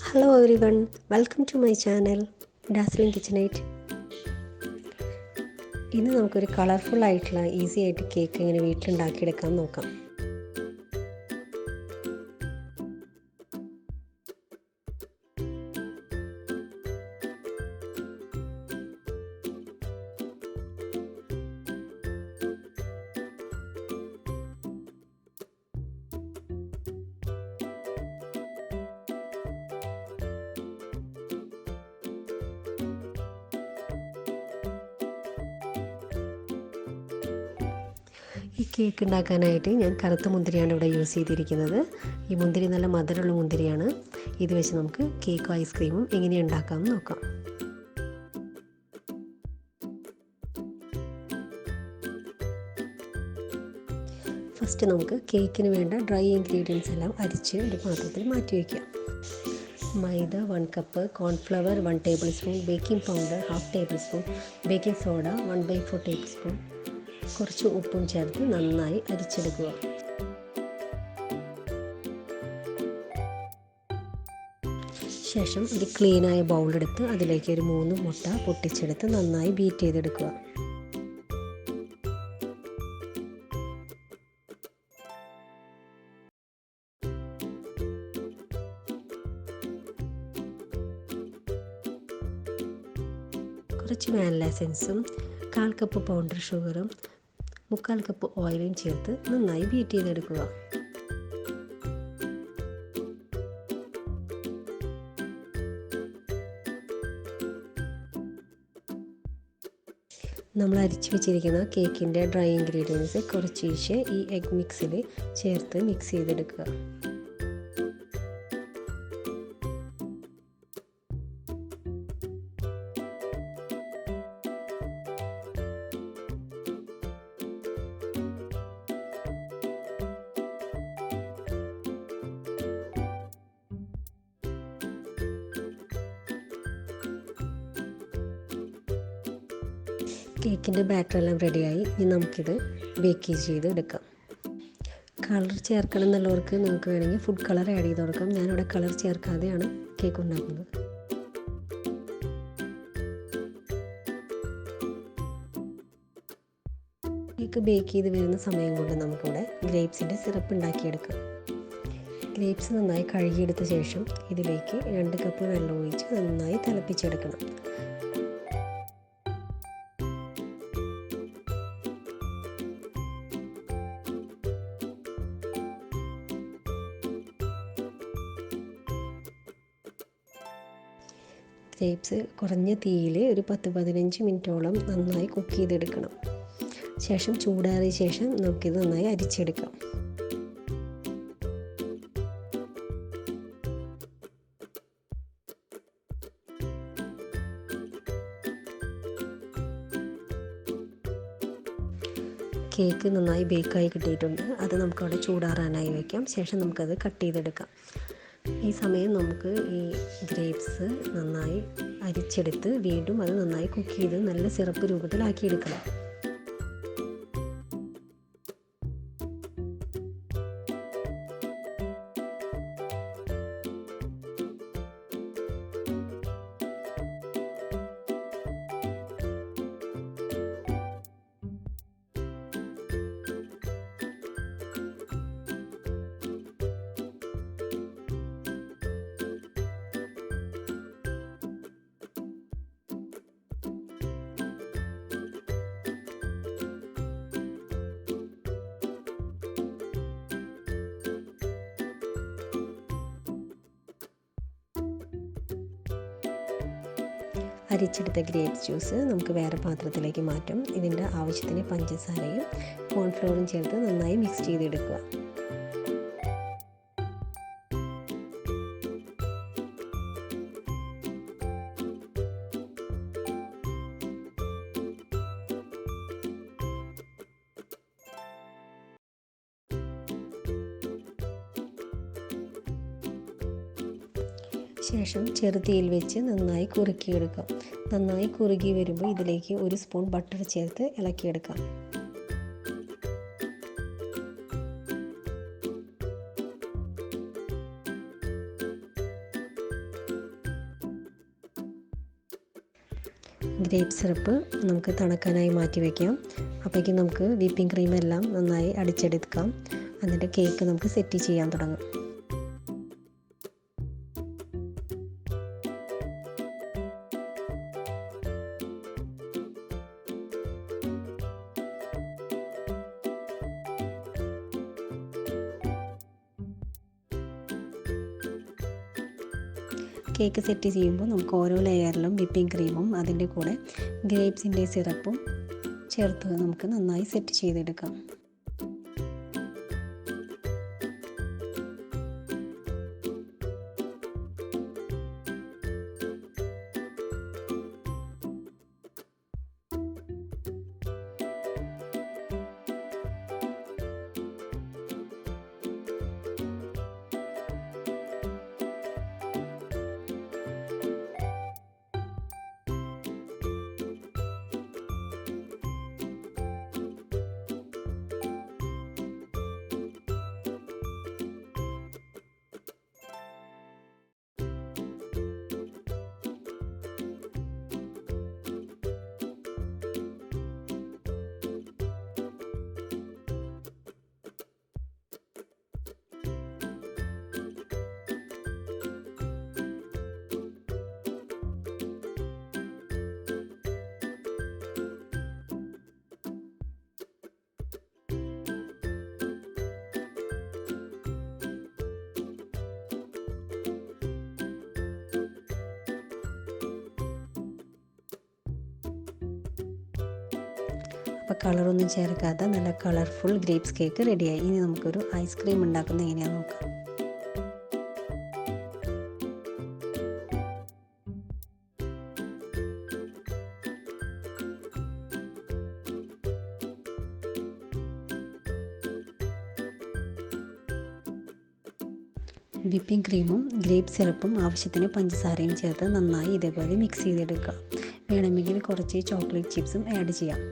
Hello everyone, welcome to my channel Dazzling Kitchenette. ഇന്ന് നമുക്കൊരു colourful ആയിട്ടുള്ള ഈസി ആയിട്ട് കേക്ക് എങ്ങനെ വീട്ടിലുണ്ടാക്കിയെടുക്കാൻ നോക്കാം. ഈ കേക്ക് ഉണ്ടാക്കാനായിട്ട് ഞാൻ കറുത്ത മുന്തിരിയാണ് ഇവിടെ യൂസ് ചെയ്തിരിക്കുന്നത്. ഈ മുന്തിരി നല്ല മധുരമുള്ള മുന്തിരിയാണ്. ഇത് വെച്ച് നമുക്ക് കേക്കും ഐസ്ക്രീമും എങ്ങനെ ഉണ്ടാക്കാമെന്ന് നോക്കാം. ഫസ്റ്റ് നമുക്ക് കേക്കിന് വേണ്ട ഡ്രൈ ഇൻഗ്രീഡിയൻസ് എല്ലാം അരിച്ച് ഒരു പാത്രത്തിൽ മാറ്റി വയ്ക്കാം. മൈദ 1 cup, cornflour 1 table spoon, baking powder 1/2 table spoon, baking soda 1/4 table spoon, കുറച്ച് ഉപ്പും ചേർത്ത് നന്നായി അരിച്ചെടുക്കുക. ശേഷം ഒരു ക്ലീനായ ബൗളെടുത്ത് അതിലേക്ക് ഒരു 3 മുട്ട പൊട്ടിച്ചെടുത്ത് നന്നായി ബീറ്റ് ചെയ്തെടുക്കുക. കുറച്ച് വാനില എസൻസും 1/4 കപ്പ് പൗഡർ ഷുഗറും 3/4 കപ്പ് ഓയിലും ചേർത്ത് നന്നായി ബീറ്റ് ചെയ്തെടുക്കുക. നമ്മൾ അരിച്ചു വെച്ചിരിക്കുന്ന കേക്കിൻ്റെ ഡ്രൈ ഇൻഗ്രീഡിയൻസ് കുറച്ച് ഈ എഗ് മിക്സിൽ ചേർത്ത് മിക്സ് ചെയ്തെടുക്കുക. കേക്കിൻ്റെ ബാറ്ററെല്ലാം റെഡിയായി. ഇനി നമുക്കിത് ബേക്ക് ചെയ്ത് എടുക്കാം. കളർ ചേർക്കണം എന്നുള്ളവർക്ക് നമുക്ക് വേണമെങ്കിൽ ഫുഡ് കളർ ആഡ് ചെയ്ത് കൊടുക്കാം. ഞാനിവിടെ കളർ ചേർക്കാതെയാണ് കേക്ക് ഉണ്ടാക്കുന്നത്. കേക്ക് ബേക്ക് ചെയ്ത് വരുന്ന സമയം കൊണ്ട് നമുക്കിവിടെ ഗ്രേപ്സിൻ്റെ സിറപ്പ് ഉണ്ടാക്കിയെടുക്കാം. ഗ്രേപ്സ് നന്നായി കഴുകിയെടുത്ത ശേഷം ഇതിലേക്ക് 2 കപ്പ് വെള്ളം ഒഴിച്ച് നന്നായി തിളപ്പിച്ചെടുക്കണം. ഗ്രേപ്സ് കുറഞ്ഞ തീയിൽ ഒരു 10-15 മിനിറ്റോളം നന്നായി കുക്ക് ചെയ്തെടുക്കണം. ശേഷം ചൂടാറിയ ശേഷം നമുക്കിത് നന്നായി അരിച്ചെടുക്കാം. കേക്ക് നന്നായി ബേക്കായി കിട്ടിയിട്ടുണ്ട്. അത് നമുക്കവിടെ ചൂടാറാനായി വയ്ക്കാം. ശേഷം നമുക്കത് കട്ട് ചെയ്തെടുക്കാം. ഈ സമയം നമുക്ക് ഈ ഗ്രേപ്സ് നന്നായി അരിച്ചെടുത്ത് വീണ്ടും അത് നന്നായി കുക്ക് ചെയ്ത് നല്ല സിറപ്പ് രൂപത്തിലാക്കിയെടുക്കണം. അരിച്ചെടുത്ത ഗ്രേപ്സ് ജ്യൂസ് നമുക്ക് വേറെ പാത്രത്തിലേക്ക് മാറ്റാം. ഇതിൻ്റെ ആവശ്യത്തിന് പഞ്ചസാരയും കോൺഫ്ലവറും ചേർത്ത് നന്നായി മിക്സ് ചെയ്തെടുക്കുക. ശേഷം ചെറുതീയിൽ വെച്ച് നന്നായി കുറുക്കിയെടുക്കാം. നന്നായി കുറുകി വരുമ്പോൾ ഇതിലേക്ക് 1 സ്പൂൺ ബട്ടർ ചേർത്ത് ഇളക്കിയെടുക്കാം. ഗ്രേപ്പ് സിറപ്പ് നമുക്ക് തണുക്കാനായി മാറ്റി വയ്ക്കാം. അപ്പോഴേക്കും നമുക്ക് വിപ്പിംഗ് ക്രീം എല്ലാം നന്നായി അടിച്ചെടുക്കാം. എന്നിട്ട് കേക്ക് നമുക്ക് സെറ്റ് ചെയ്യാൻ തുടങ്ങാം. കേക്ക് സെറ്റ് ചെയ്യുമ്പോൾ നമുക്ക് ഓരോ ലെയറിലും വിപ്പിംഗ് ക്രീമും അതിൻ്റെ കൂടെ ഗ്രേപ്സിൻ്റെ സിറപ്പും ചേർത്ത് നമുക്ക് നന്നായി സെറ്റ് ചെയ്തെടുക്കാം. അപ്പോൾ കളറൊന്നും ചേർക്കാതെ നല്ല കളർഫുൾ ഗ്രേപ്സ് കേക്ക് റെഡിയായി. ഇനി നമുക്കൊരു ഐസ്ക്രീം ഉണ്ടാക്കുന്നത് എങ്ങനെയാണെന്ന് നോക്കാം. വിപ്പിംഗ് ക്രീമും ഗ്രേപ്പ് സിറപ്പും ആവശ്യത്തിന് പഞ്ചസാരയും ചേർത്ത് നന്നായി ഇതേപോലെ മിക്സ് ചെയ്തെടുക്കുക. വേണമെങ്കിൽ കുറച്ച് ചോക്ലേറ്റ് ചിപ്സും ആഡ് ചെയ്യാം.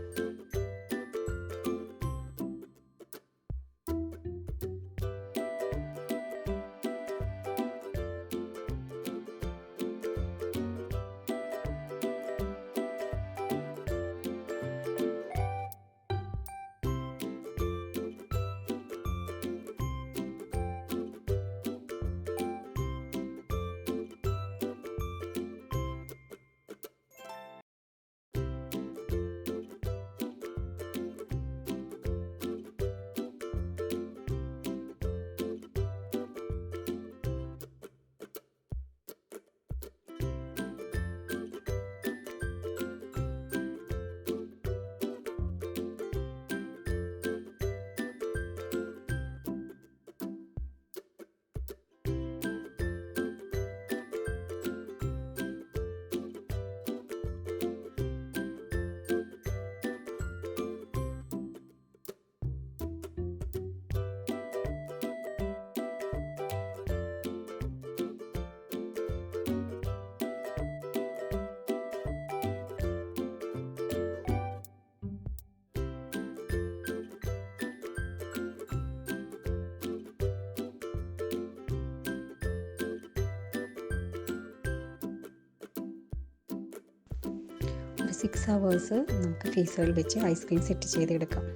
ഒരു 6 hours നമുക്ക് ഫ്രീസറിൽ വെച്ച് ഐസ്ക്രീം സെറ്റ് ചെയ്തെടുക്കാം.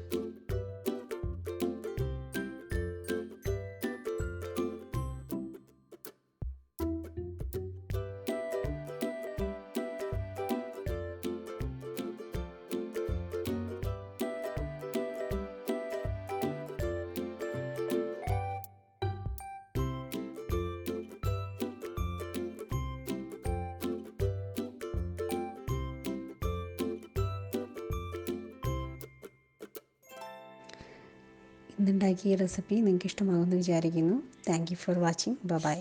ഇന്നുണ്ടാക്കിയ റെസിപ്പി നിങ്ങൾക്ക് ഇഷ്ടമാകുമെന്ന് വിചാരിക്കുന്നു. Thank you for watching. By.